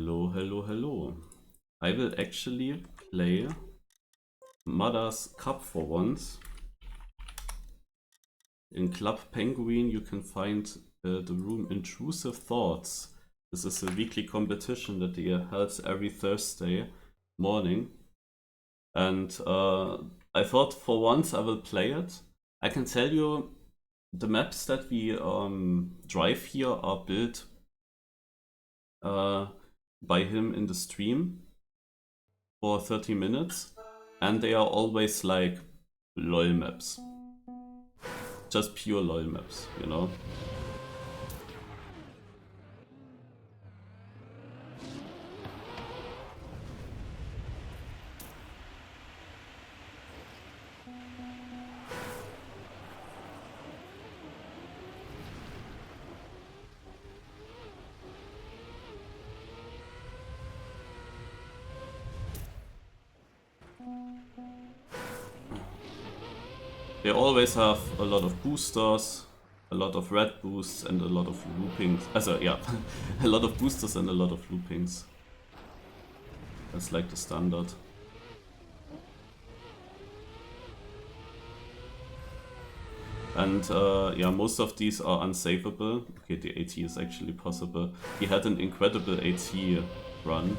Hello, hello, hello. I will actually play Mudda's Cup for once. In Club Penguin you can find the room Intrusive Thoughts. This is a weekly competition that he holds every Thursday morning. And I thought for once I will play it. I can tell you the maps that we drive here are built by him in the stream for 30 minutes, and they are always like LOL maps. Just pure LOL maps, you know? They always have a lot of boosters, a lot of red boosts, and a lot of loopings. Also, yeah, a lot of boosters and a lot of loopings. That's like the standard. And yeah, most of these are unsavable. Okay, the AT is actually possible. He had an incredible AT run.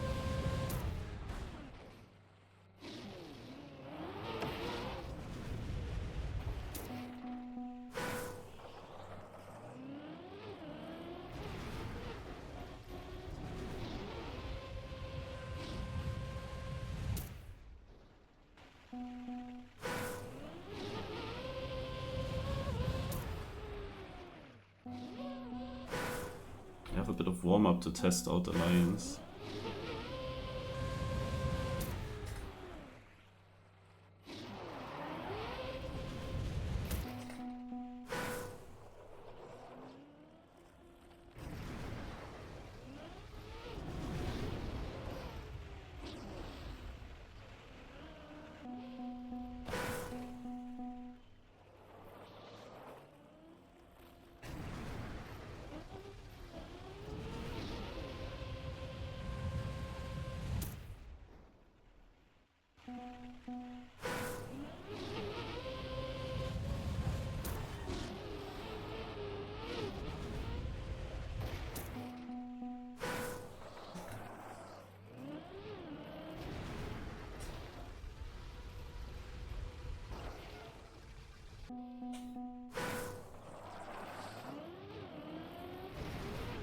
I have a bit of warm-up to test out Alliance.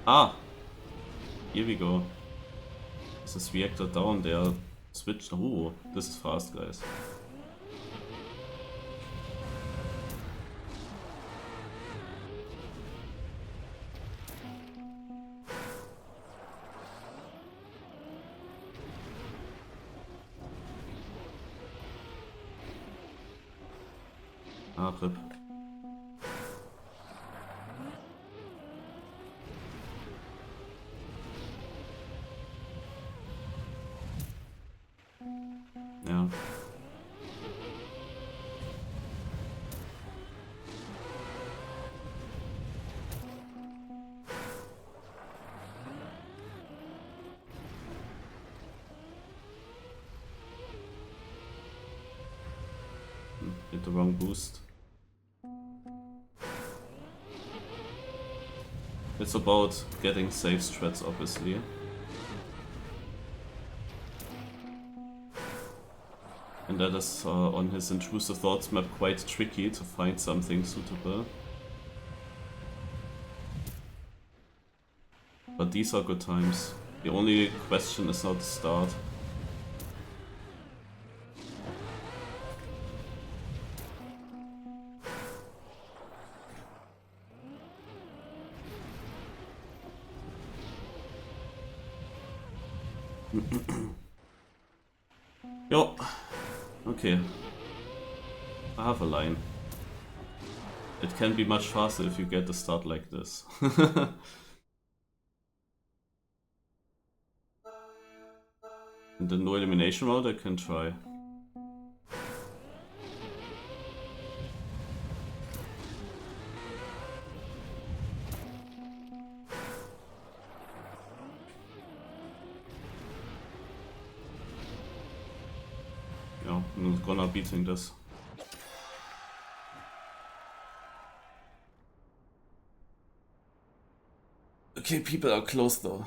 Ah! Here we go. Is this reactor down? They are switched. Oh, this is fast, guys. Ah, RIP. Ja. Hit the wrong boost. It's about getting safe strats, obviously. And that is on his Intrusive Thoughts map quite tricky to find something suitable. But these are good times. The only question is how to start. Yo, okay. I have a line. It can be much faster if you get the start like this. In the no elimination round I can try. I'm gonna beating this. Okay, people are close though.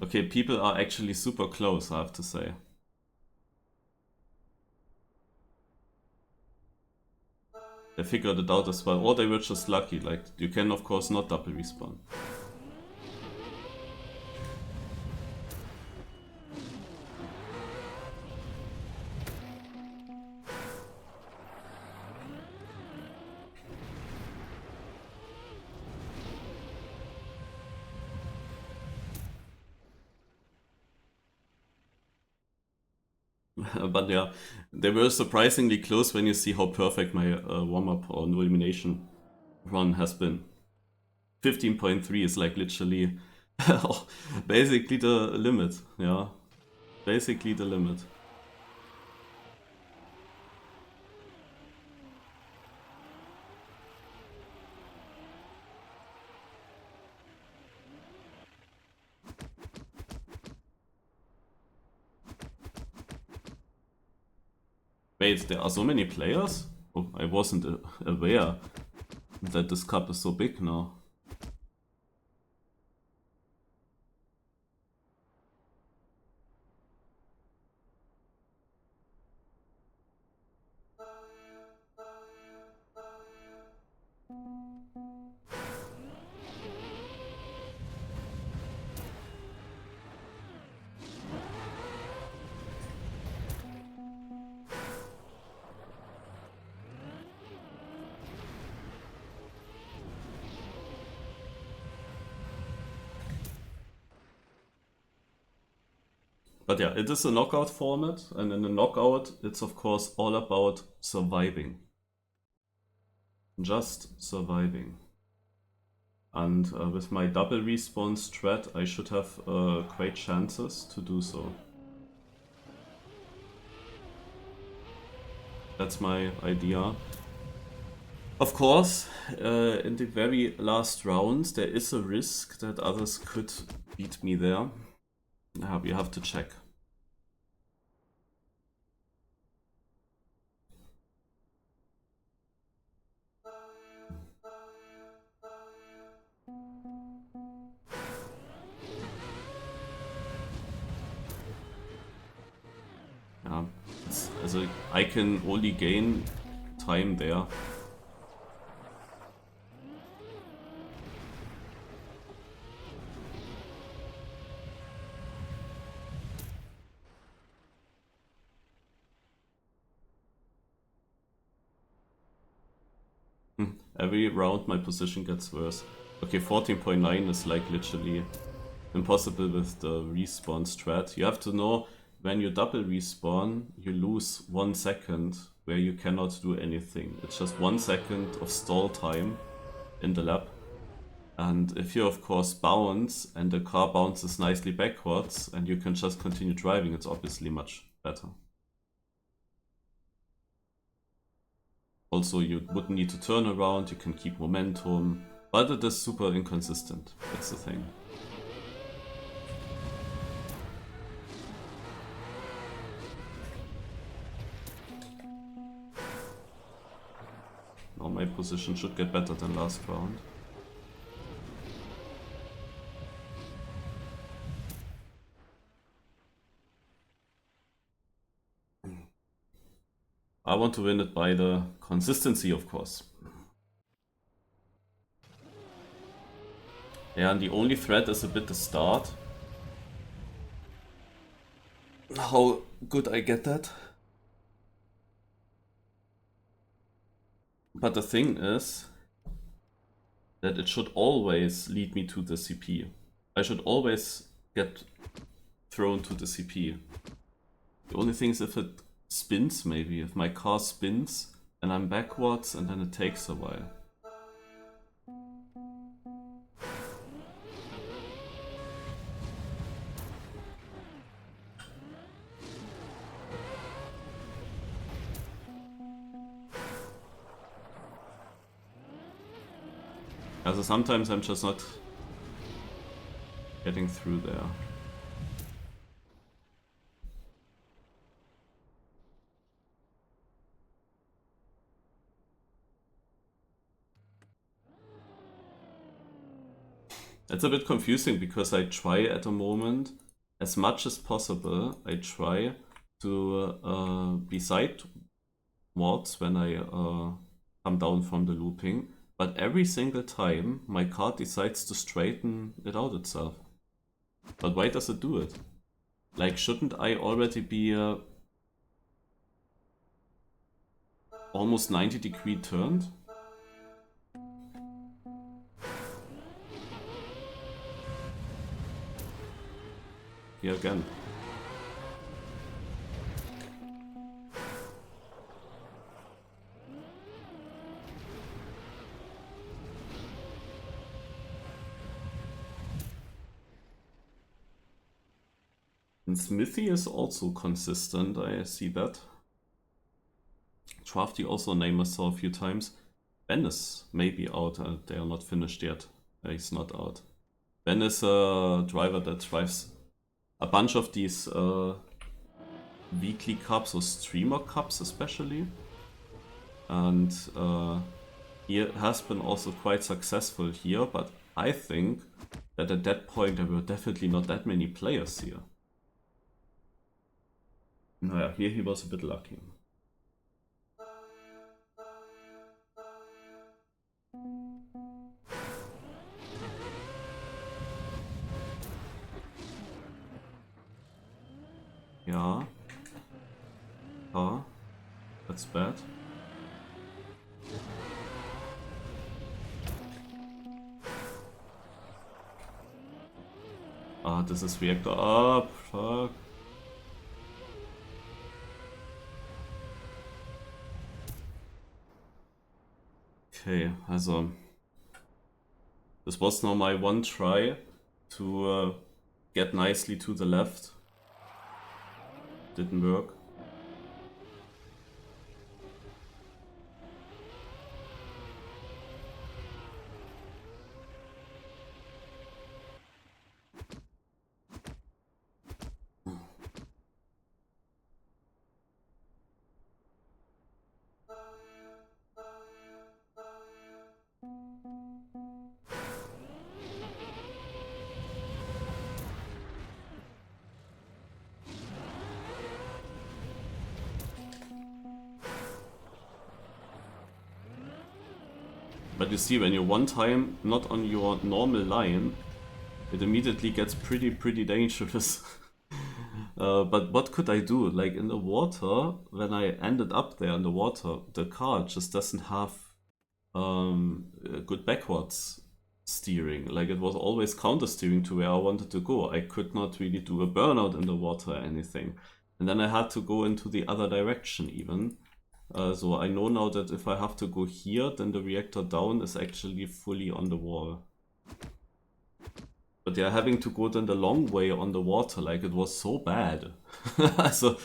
Okay, people are actually super close, I have to say. They figured it out as well, or they were just lucky. Like, you can of course not double respawn. But yeah, they were surprisingly close when you see how perfect my warm-up or no elimination run has been. 15.3 is like literally basically the limit, yeah. Basically the limit. Wait, there are so many players? Oh, I wasn't aware that this cup is so big now. But yeah, it is a knockout format, and in a knockout, it's of course all about surviving. Just surviving. And with my double respawn strat, I should have great chances to do so. That's my idea. Of course, in the very last rounds, there is a risk that others could beat me there. We have to check. Yeah, also I can only gain time there. Every round my position gets worse. Okay, 14.9 is like literally impossible with the respawn strat. You have to know when you double respawn, you lose 1 second where you cannot do anything. It's just 1 second of stall time in the lap. And if you of course bounce and the car bounces nicely backwards and you can just continue driving, it's obviously much better. Also, you wouldn't need to turn around, you can keep momentum, but it is super inconsistent, that's the thing. Now my position should get better than last round. I want to win it by the consistency, of course. Yeah, and the only threat is a bit the start. How good I get that. But the thing is that it should always lead me to the CP. I should always get thrown to the CP. The only thing is if it spins, maybe. If my car spins and I'm backwards and then it takes a while. Also sometimes I'm just not getting through there. It's a bit confusing because I try at the moment, as much as possible, I try to be sidewards when I come down from the looping, but every single time my card decides to straighten it out itself. But why does it do it? Like, shouldn't I already be almost 90-degree turned? Here again. And Smithy is also consistent, I see that. Drafty also name I saw a few times. Ben is maybe out, they are not finished yet. He's not out. Ben is a driver that drives a bunch of these weekly cups or streamer cups especially. And he has been also quite successful here, but I think that at that point there were definitely not that many players here. Naja, here he was a bit lucky. Yeah. Ah, that's bad. Ah, this is reactor up. Fuck. Okay, also this was now my one try to get nicely to the left. Didn't work. But you see, when you're one time not on your normal line, it immediately gets pretty dangerous. But what could I do? Like in the water, when I ended up there in the water, the car just doesn't have good backwards steering. Like it was always counter steering to where I wanted to go. I could not really do a burnout in the water or anything. And then I had to go into the other direction even. So I know now that if I have to go here, then the reactor down is actually fully on the wall. But yeah, having to go then the long way on the water, like it was so bad. So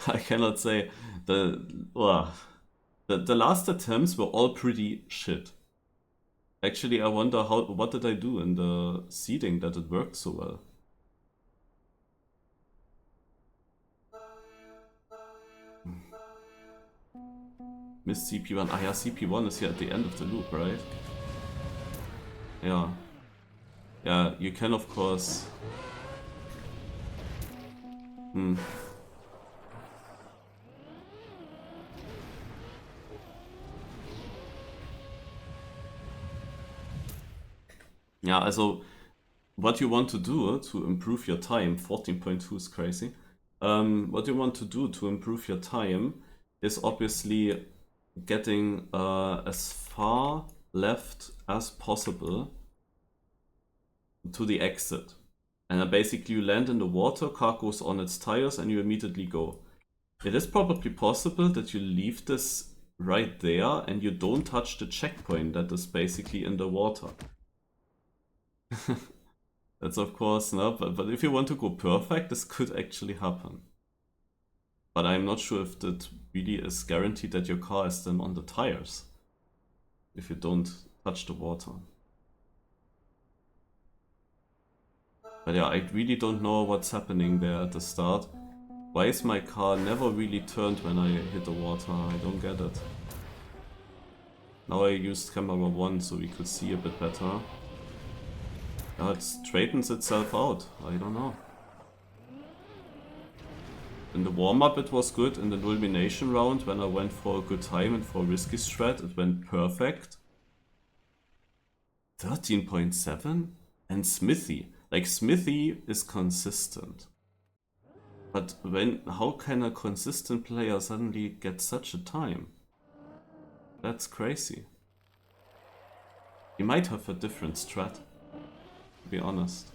I cannot say the last attempts were all pretty shit. Actually, I wonder what did I do in the seeding that it worked so well. Missed CP1. Ah yeah, CP1 is here at the end of the loop, right? Yeah. Yeah, you can of course... Yeah, also what you want to do to improve your time, 14.2 is crazy. What you want to do to improve your time is obviously getting as far left as possible to the exit. And then basically you land in the water, car goes on its tires and you immediately go. It is probably possible that you leave this right there and you don't touch the checkpoint that is basically in the water. That's of course not, but if you want to go perfect, this could actually happen. But I'm not sure if that really is guaranteed that your car is then on the tires if you don't touch the water. But yeah, I really don't know what's happening there at the start. Why is my car never really turned when I hit the water? I don't get it. Now I used camera 1 so we could see a bit better. Yeah, it straightens itself out. I don't know. In the warm-up it was good. In the elimination round, when I went for a good time and for a risky strat, it went perfect. 13.7? And Smithy. Like, Smithy is consistent. But how can a consistent player suddenly get such a time? That's crazy. He might have a different strat, to be honest.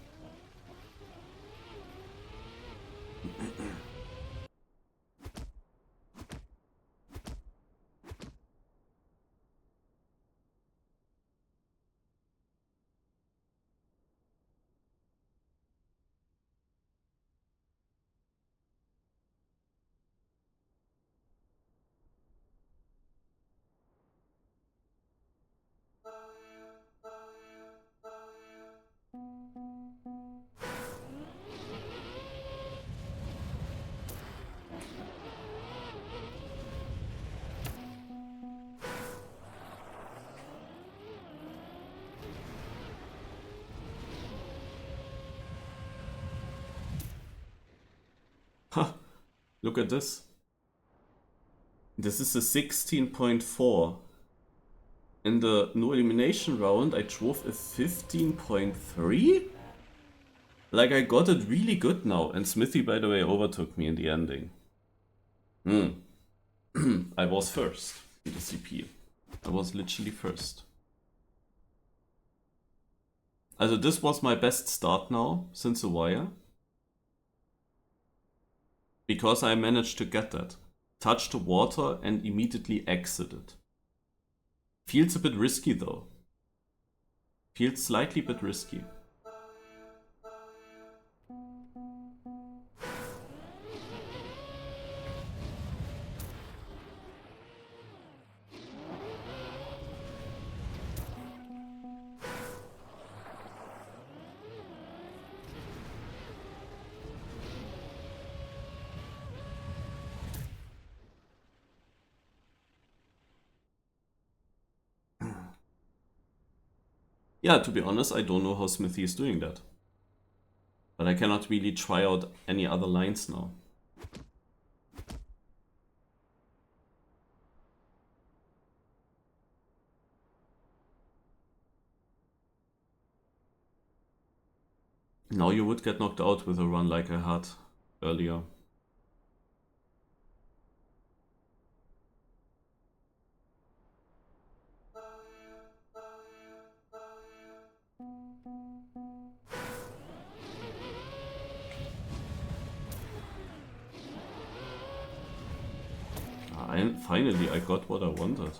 Ha! Look at this. This is a 16.4. In the no elimination round, I drove a 15.3? Like, I got it really good now. And Smithy, by the way, overtook me in the ending. I was first in the CP. I was literally first. Also, this was my best start now, since a while. Because I managed to get that. Touch the water and immediately exit it. Feels a bit risky though. Feels slightly bit risky. Yeah, to be honest, I don't know how Smithy is doing that. But I cannot really try out any other lines now. Now you would get knocked out with a run like I had earlier. Finally, I got what I wanted.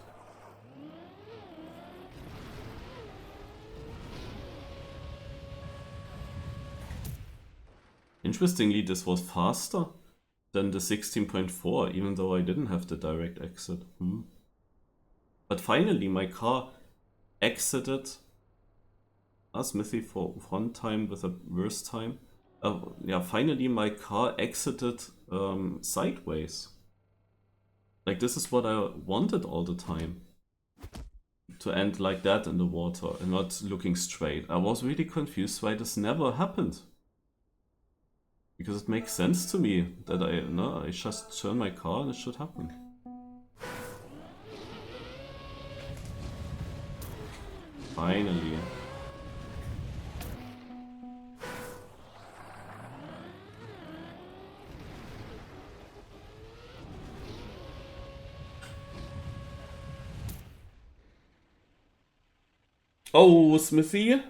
Interestingly, this was faster than the 16.4, even though I didn't have the direct exit. But finally, my car exited Smithy for one time with a worse time. Yeah, finally my car exited sideways. Like, this is what I wanted all the time. To end like that in the water and not looking straight. I was really confused why this never happened. Because it makes sense to me that I just turn my car and it should happen. Finally. Oh, Smithy?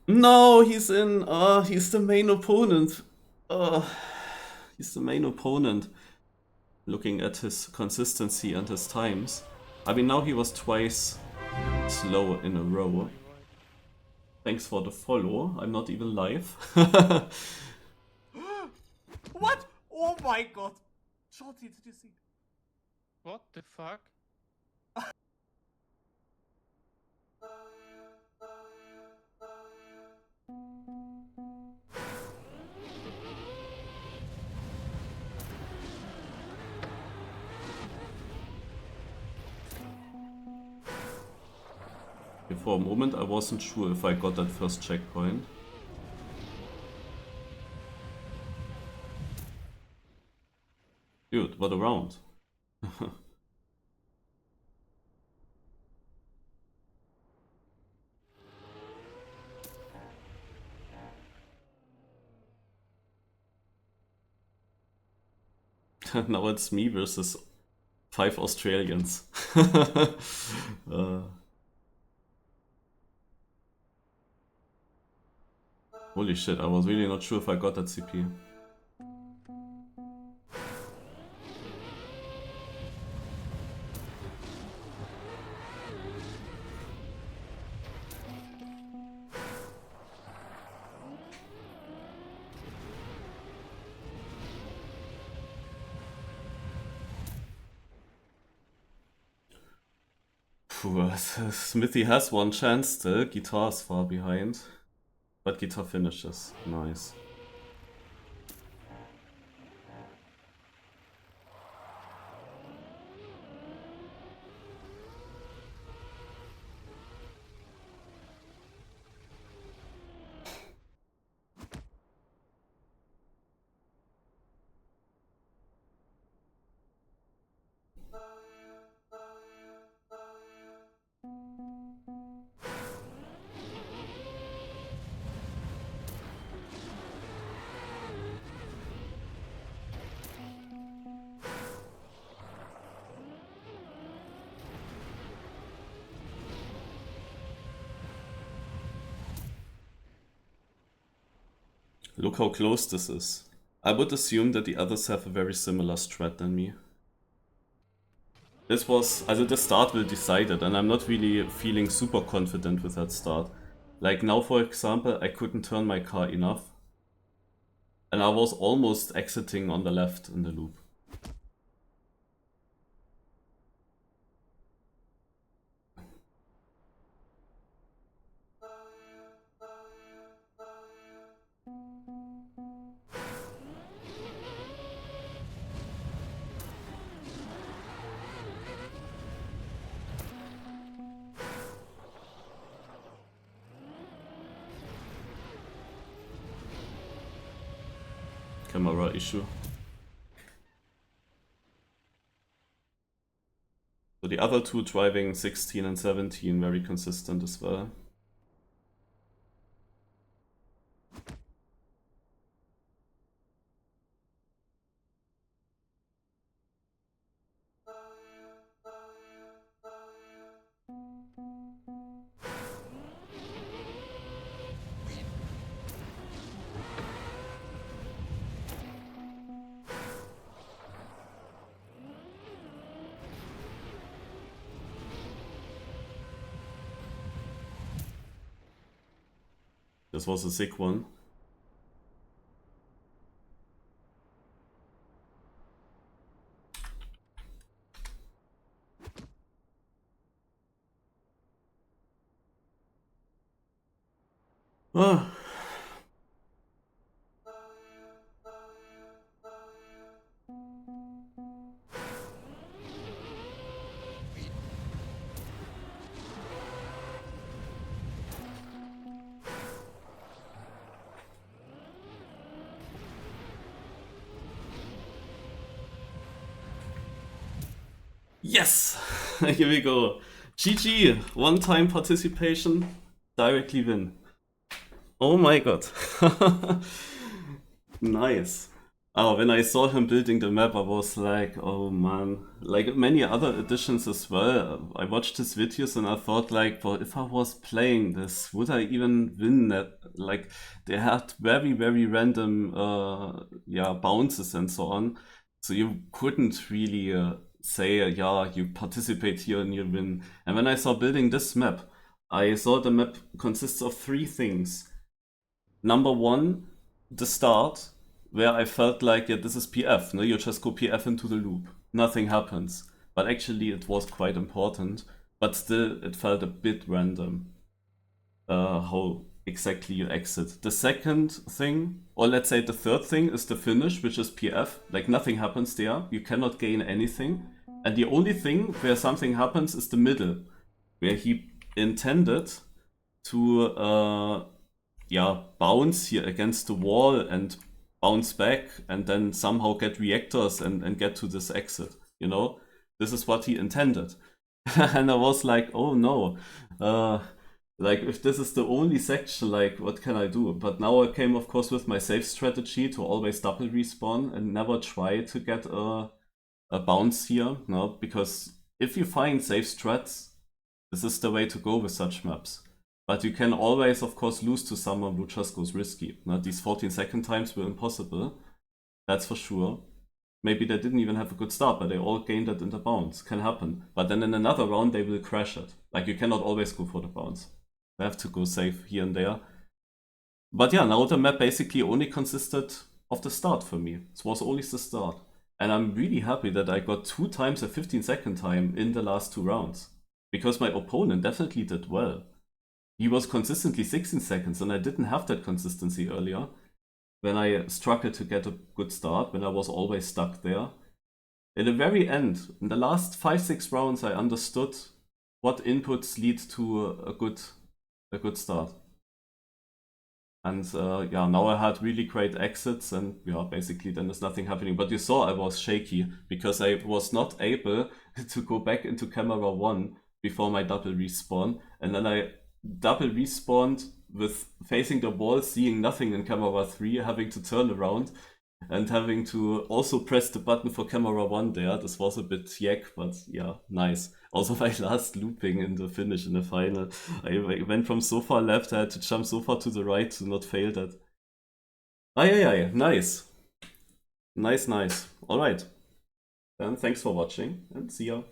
No, he's in. He's the main opponent. He's the main opponent. Looking at his consistency and his times. I mean, now he was twice slow in a row. Thanks for the follow. I'm not even live. What? Oh my god! Shorty, did you see? What the fuck? For a moment I wasn't sure if I got that first checkpoint. Dude, what a round. Now it's me versus 5 Australians. Holy shit, I was really not sure if I got that CP. Smithy has one chance still. Guitar's far behind. But guitar finishes. Nice. Look how close this is. I would assume that the others have a very similar strat than me. This was, also the start will decide it, and I'm not really feeling super confident with that start. Like now, for example, I couldn't turn my car enough. And I was almost exiting on the left in the loop. Camera issue. So the other two driving 16 and 17 very consistent as well. This was a sick one. Ah. Yes! Here we go. GG! One-time participation, directly win. Oh my god. Nice. Oh, when I saw him building the map, I was like, oh man. Like many other editions as well. I watched his videos and I thought like, well, if I was playing this, would I even win that? Like, they had very, very random bounces and so on. So you couldn't really say, yeah, you participate here and you win. And when I saw building this map, I saw the map consists of 3 things. Number 1, the start, where I felt like, yeah, this is PF, no? You just go PF into the loop. Nothing happens. But actually it was quite important. But still, it felt a bit random how exactly you exit. The second thing, or let's say the third thing, is the finish, which is PF. Like nothing happens there. You cannot gain anything. And the only thing where something happens is the middle, where he intended to bounce here against the wall and bounce back and then somehow get reactors and get to this exit, you know? This is what he intended. And I was like, oh no. Like, if this is the only section, like, what can I do? But now I came, of course, with my safe strategy to always double respawn and never try to get a bounce here, no? Because if you find safe strats, this is the way to go with such maps. But you can always, of course, lose to someone who just goes risky. Now, these 14-second times were impossible, that's for sure. Maybe they didn't even have a good start, but they all gained it in the bounce. Can happen. But then in another round, they will crash it. Like, you cannot always go for the bounce. They have to go safe here and there. But yeah, now the map basically only consisted of the start for me. It was only the start. And I'm really happy that I got 2 times a 15-second time in the last 2 rounds. Because my opponent definitely did well. He was consistently 16 seconds, and I didn't have that consistency earlier. When I struggled to get a good start, when I was always stuck there. In the very end, in the last 5-6 rounds, I understood what inputs lead to a good start. And yeah, now I had really great exits, and yeah, basically then there's nothing happening. But you saw I was shaky because I was not able to go back into camera 1 before my double respawn, and then I double respawned with facing the wall, seeing nothing in camera 3, having to turn around and having to also press the button for camera 1 there. This was a bit yak, but yeah, nice. Also my last looping in the finish in the final. I went from so far left, I had to jump so far to the right to not fail that. Aye, nice. Nice. Alright. Then thanks for watching and see ya.